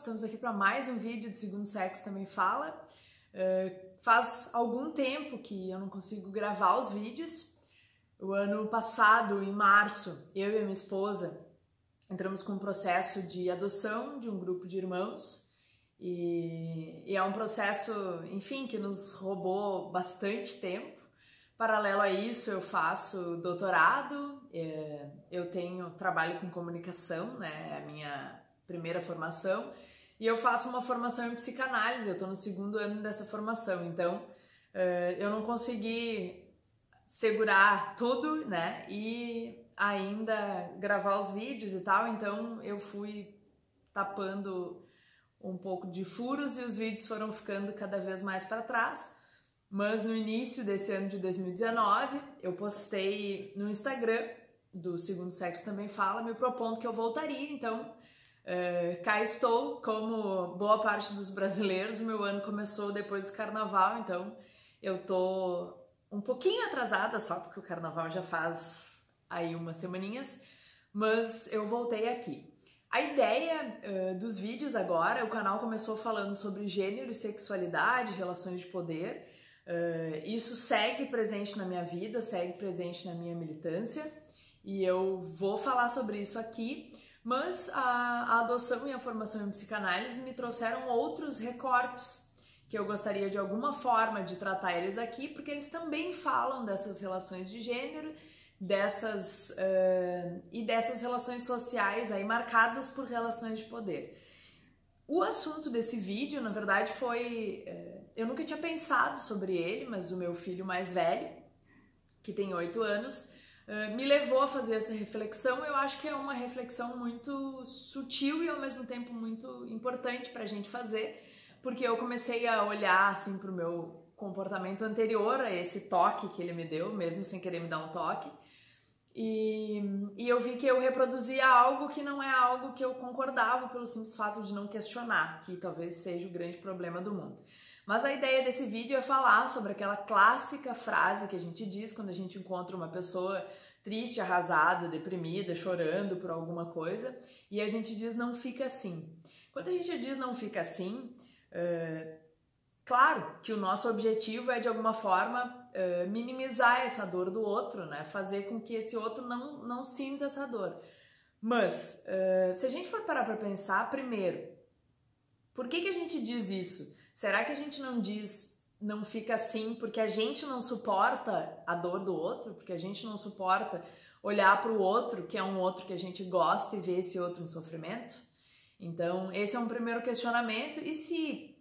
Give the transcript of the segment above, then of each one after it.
estamos aqui para mais um vídeo do Segundo Sexo Também Fala. Faz algum tempo que eu não consigo gravar os vídeos. O ano passado, em março, eu e a minha esposa entramos com um processo de adoção de um grupo de irmãos e é um processo, enfim, que nos roubou bastante tempo. Paralelo a isso, eu faço doutorado, eu trabalho com comunicação, né, é a minha primeira formação, e eu faço uma formação em psicanálise, eu estou no segundo ano dessa formação, então eu não consegui segurar tudo, né, e ainda gravar os vídeos e tal, então eu fui tapando um pouco de furos e os vídeos foram ficando cada vez mais para trás. Mas no início desse ano de 2019, eu postei no Instagram do Segundo Sexo Também Fala, me propondo que eu voltaria, então cá estou, como boa parte dos brasileiros, o meu ano começou depois do Carnaval, então eu tô um pouquinho atrasada só, porque o Carnaval já faz aí umas semaninhas, mas eu voltei aqui. A ideia dos vídeos agora, o canal começou falando sobre gênero e sexualidade, relações de poder. Isso segue presente na minha vida, segue presente na minha militância e eu vou falar sobre isso aqui, mas a adoção e a formação em psicanálise me trouxeram outros recortes que eu gostaria de alguma forma de tratar eles aqui, porque eles também falam dessas relações de gênero, dessas relações sociais aí marcadas por relações de poder. O assunto desse vídeo, na verdade, foi... eu nunca tinha pensado sobre ele, mas o meu filho mais velho, que tem 8 anos, me levou a fazer essa reflexão. Eu acho que é uma reflexão muito sutil e, ao mesmo tempo, muito importante para a gente fazer, porque eu comecei a olhar assim, para o meu comportamento anterior a esse toque que ele me deu, mesmo sem querer me dar um toque, e eu vi que eu reproduzia algo que não é algo que eu concordava pelo simples fato de não questionar, que talvez seja o grande problema do mundo. Mas a ideia desse vídeo é falar sobre aquela clássica frase que a gente diz quando a gente encontra uma pessoa triste, arrasada, deprimida, chorando por alguma coisa, e a gente diz não fica assim. Quando a gente diz não fica assim, claro que o nosso objetivo é de alguma forma minimizar essa dor do outro, né? Fazer com que esse outro não sinta essa dor. Mas, se a gente for parar para pensar, primeiro, por que a gente diz isso? Será que a gente não diz não fica assim porque a gente não suporta a dor do outro? Porque a gente não suporta olhar para o outro, que é um outro que a gente gosta, e ver esse outro em sofrimento? Então, esse é um primeiro questionamento. E se...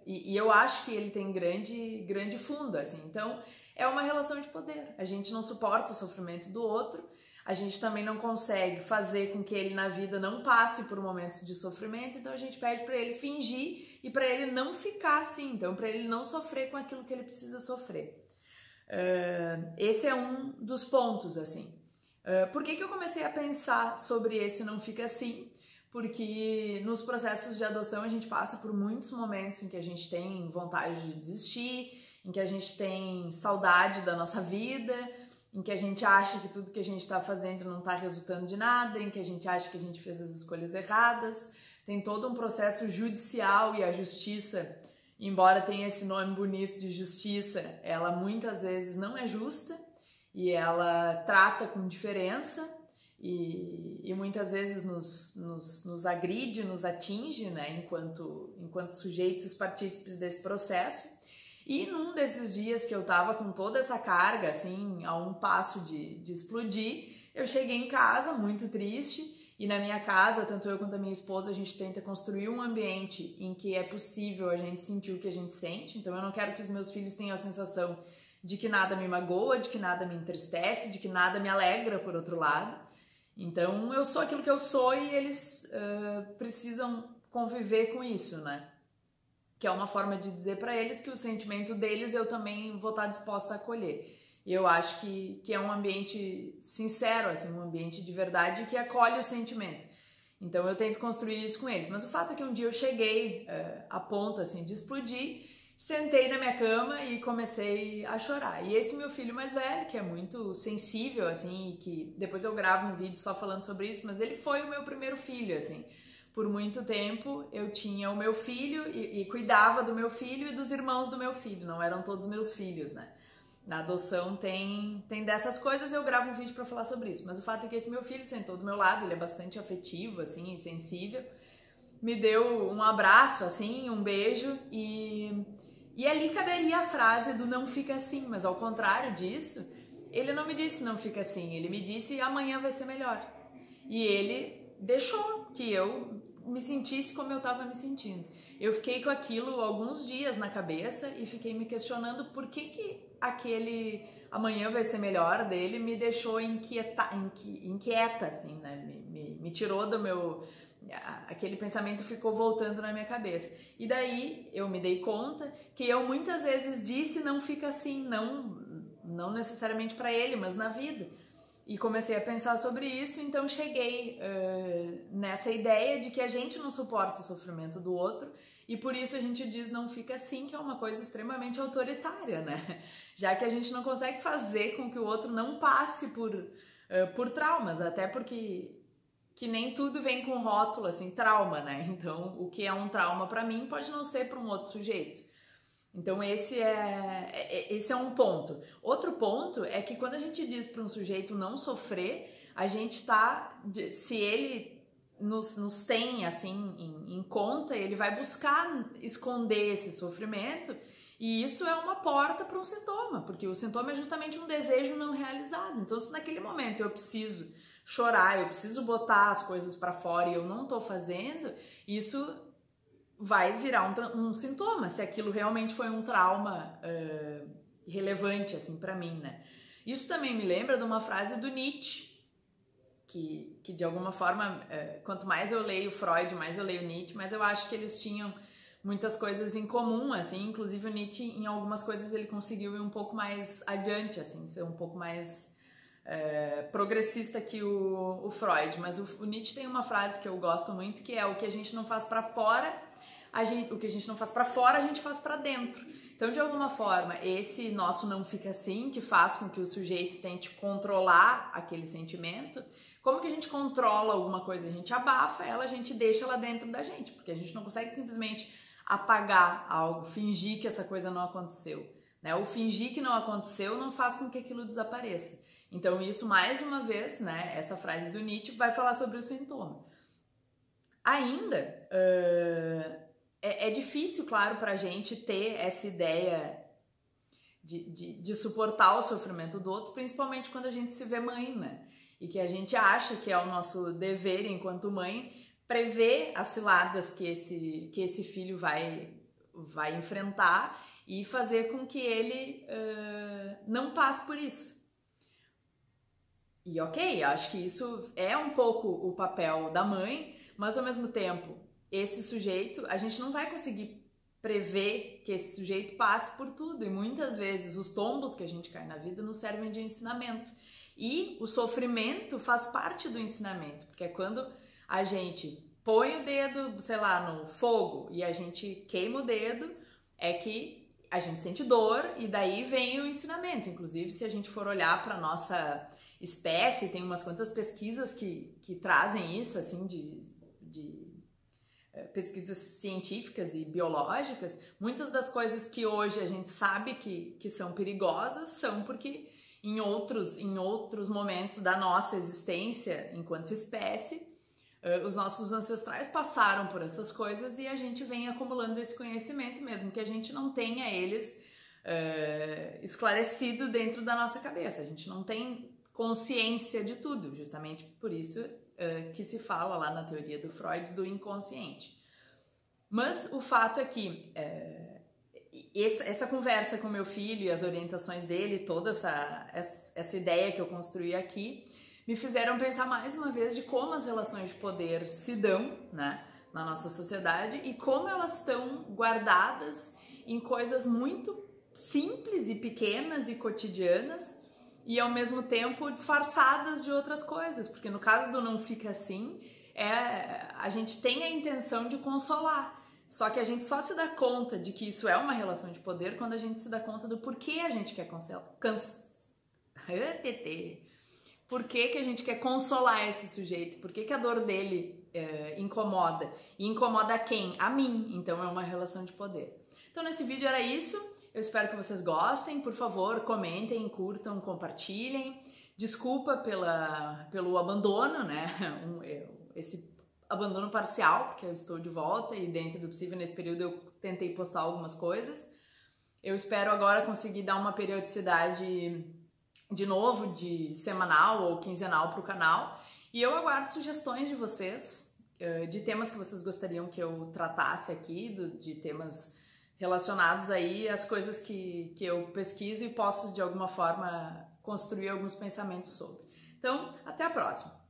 E eu acho que ele tem grande fundo, assim. Então, é uma relação de poder. A gente não suporta o sofrimento do outro, a gente também não consegue fazer com que ele na vida não passe por momentos de sofrimento, então a gente pede para ele fingir e para ele não ficar assim, então para ele não sofrer com aquilo que ele precisa sofrer. Esse é um dos pontos, assim. Por que eu comecei a pensar sobre esse não fica assim? Porque nos processos de adoção a gente passa por muitos momentos em que a gente tem vontade de desistir, em que a gente tem saudade da nossa vida, em que a gente acha que tudo que a gente está fazendo não está resultando de nada, em que a gente acha que a gente fez as escolhas erradas. Tem todo um processo judicial e a justiça, embora tenha esse nome bonito de justiça, ela muitas vezes não é justa e ela trata com diferença. E muitas vezes nos agride, nos atinge, né, enquanto sujeitos partícipes desse processo. E num desses dias que eu tava com toda essa carga, assim, a um passo de explodir, eu cheguei em casa muito triste, e na minha casa, tanto eu quanto a minha esposa, a gente tenta construir um ambiente em que é possível a gente sentir o que a gente sente. Então eu não quero que os meus filhos tenham a sensação de que nada me magoa, de que nada me entristece, de que nada me alegra, por outro lado. Então, eu sou aquilo que eu sou e eles precisam conviver com isso, né? Que é uma forma de dizer para eles que o sentimento deles eu também vou estar disposta a acolher. E eu acho que é um ambiente sincero, assim, um ambiente de verdade que acolhe o sentimento. Então, eu tento construir isso com eles. Mas o fato é que um dia eu cheguei a ponto, assim, de explodir, sentei na minha cama e comecei a chorar. E esse meu filho mais velho, que é muito sensível, assim, e que depois eu gravo um vídeo só falando sobre isso, mas ele foi o meu primeiro filho, assim, por muito tempo, eu tinha o meu filho e cuidava do meu filho e dos irmãos do meu filho, não eram todos meus filhos, né? Na adoção tem dessas coisas, eu gravo um vídeo pra falar sobre isso, mas o fato é que esse meu filho sentou do meu lado, ele é bastante afetivo, assim, sensível, me deu um abraço, assim, um beijo e ali caberia a frase do não fica assim, mas ao contrário disso, ele não me disse não fica assim, ele me disse amanhã vai ser melhor. E ele deixou que eu me sentisse como eu estava me sentindo. Eu fiquei com aquilo alguns dias na cabeça e fiquei me questionando por que aquele amanhã vai ser melhor dele me deixou inquieta, assim, né? Me tirou do meu... Aquele pensamento ficou voltando na minha cabeça. E daí eu me dei conta que eu muitas vezes disse não fica assim, não necessariamente para ele, mas na vida. E comecei a pensar sobre isso, então cheguei nessa ideia de que a gente não suporta o sofrimento do outro e por isso a gente diz não fica assim, que é uma coisa extremamente autoritária, né? Já que a gente não consegue fazer com que o outro não passe por traumas, até porque que nem tudo vem com rótulo, assim, trauma, né? Então, o que é um trauma para mim pode não ser para um outro sujeito. Então, esse é um ponto. Outro ponto é que quando a gente diz para um sujeito não sofrer, a gente está, se ele nos tem, assim, em conta, ele vai buscar esconder esse sofrimento e isso é uma porta para um sintoma, porque o sintoma é justamente um desejo não realizado. Então, se naquele momento eu preciso chorar, eu preciso botar as coisas para fora e eu não tô fazendo, isso vai virar um sintoma, se aquilo realmente foi um trauma relevante, assim, para mim, né? Isso também me lembra de uma frase do Nietzsche, que de alguma forma, quanto mais eu leio Freud, mais eu leio Nietzsche, mas eu acho que eles tinham muitas coisas em comum, assim, inclusive o Nietzsche, em algumas coisas, ele conseguiu ir um pouco mais adiante, assim, ser um pouco mais progressista que o Freud, mas o Nietzsche tem uma frase que eu gosto muito, que é o que a gente não faz para fora, o que a gente não faz para fora, a gente faz para dentro. Então, de alguma forma, esse nosso não fica assim, que faz com que o sujeito tente controlar aquele sentimento, como que a gente controla alguma coisa? A gente abafa ela, a gente deixa ela dentro da gente, porque a gente não consegue simplesmente apagar algo, fingir que essa coisa não aconteceu, né? O fingir que não aconteceu não faz com que aquilo desapareça. Então isso, mais uma vez, né, essa frase do Nietzsche vai falar sobre o sintoma. Ainda, é difícil, claro, para a gente ter essa ideia de suportar o sofrimento do outro, principalmente quando a gente se vê mãe, né? E que a gente acha que é o nosso dever, enquanto mãe, prever as ciladas que esse filho vai enfrentar e fazer com que ele não passe por isso. E ok, acho que isso é um pouco o papel da mãe, mas ao mesmo tempo, esse sujeito, a gente não vai conseguir prever que esse sujeito passe por tudo. E muitas vezes os tombos que a gente cai na vida nos servem de ensinamento. E o sofrimento faz parte do ensinamento, porque é quando a gente põe o dedo, sei lá, no fogo e a gente queima o dedo, é que a gente sente dor e daí vem o ensinamento. Inclusive, se a gente for olhar para nossa espécie, tem umas quantas pesquisas que trazem isso, assim, de pesquisas científicas e biológicas. Muitas das coisas que hoje a gente sabe que são perigosas são porque em outros momentos da nossa existência enquanto espécie, os nossos ancestrais passaram por essas coisas e a gente vem acumulando esse conhecimento, mesmo que a gente não tenha eles esclarecido dentro da nossa cabeça. A gente não tem consciência de tudo, justamente por isso que se fala lá na teoria do Freud do inconsciente. Mas o fato é que essa conversa com meu filho e as orientações dele, toda essa ideia que eu construí aqui, me fizeram pensar mais uma vez de como as relações de poder se dão, né, na nossa sociedade e como elas estão guardadas em coisas muito simples e pequenas e cotidianas e ao mesmo tempo disfarçadas de outras coisas, porque no caso do não fica assim, a gente tem a intenção de consolar, só que a gente só se dá conta de que isso é uma relação de poder quando a gente se dá conta do porquê a gente quer por que que a gente quer consolar esse sujeito, por que que a dor dele incomoda. E incomoda quem? A mim. Então é uma relação de poder. Então nesse vídeo era isso. Eu espero que vocês gostem. Por favor, comentem, curtam, compartilhem. Desculpa pelo abandono, né? Esse abandono parcial, porque eu estou de volta e dentro do possível nesse período eu tentei postar algumas coisas. Eu espero agora conseguir dar uma periodicidade de novo, de semanal ou quinzenal para o canal. E eu aguardo sugestões de vocês, de temas que vocês gostariam que eu tratasse aqui, de temas relacionados aí às coisas que eu pesquiso e posso de alguma forma construir alguns pensamentos sobre. Então, até a próxima!